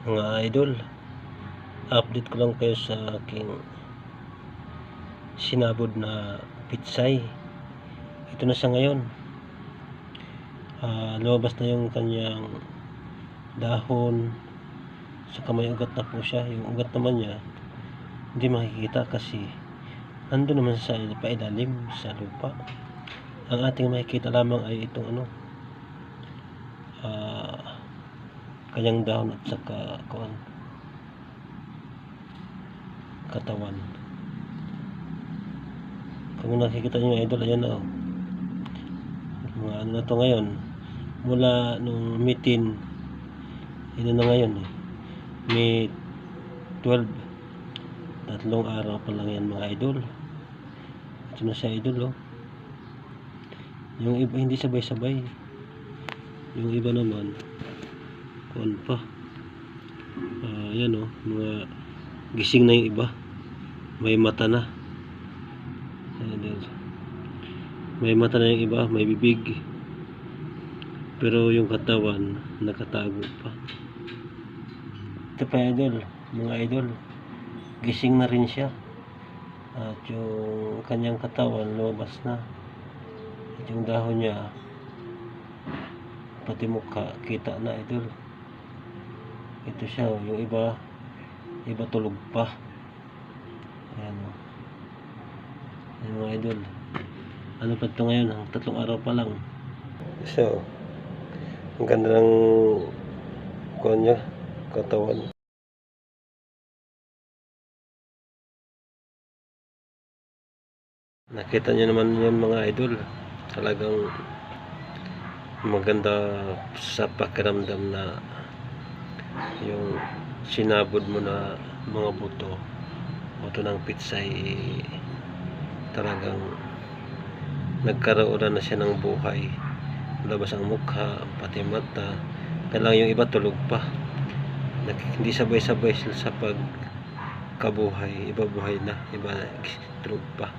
Mga idol, update ko lang kayo sa aking sinabod na pitsay. Ito na siya ngayon. Lumabas na yung kanyang dahon, saka may ugat na po siya. Yung ugat naman niya hindi makikita kasi nandun naman sa pailalim sa lupa. Ang ating makikita lamang ay itong kanyang dahon at saka katawan. Kung nakikita nyo idol, ayan na mga ano na to ngayon, mula nung mitin, yun na ngayon May 12, 3 araw pa lang yan mga idol. Ito na siya idol yung iba hindi sabay-sabay, yung iba naman kuwan pa. Yan mga gising na yung iba, may mata na. May mata na yung iba, may bibig, pero yung katawan nakatago pa. Ito pa idol, mga idol, gising na rin siya at yung kanyang katawan lumabas na at yung dahon niya pati mukha kita na idol. Ito siya yung iba tulog pa. Ayan mga idol, ano pa ito ngayon, 3 araw pa lang. So ang ganda ng kuwan niya, katawan. Nakita niyo naman yun mga idol, talagang maganda sa pakiramdam na yung sinabod mo na mga buto ng pitsay talagang nagkaroon na siya ng buhay. Labas ang mukha, pati mata. Kaya lang yung iba tulog pa, hindi sabay-sabay sila sa pagkabuhay. Iba buhay na, iba tulog pa.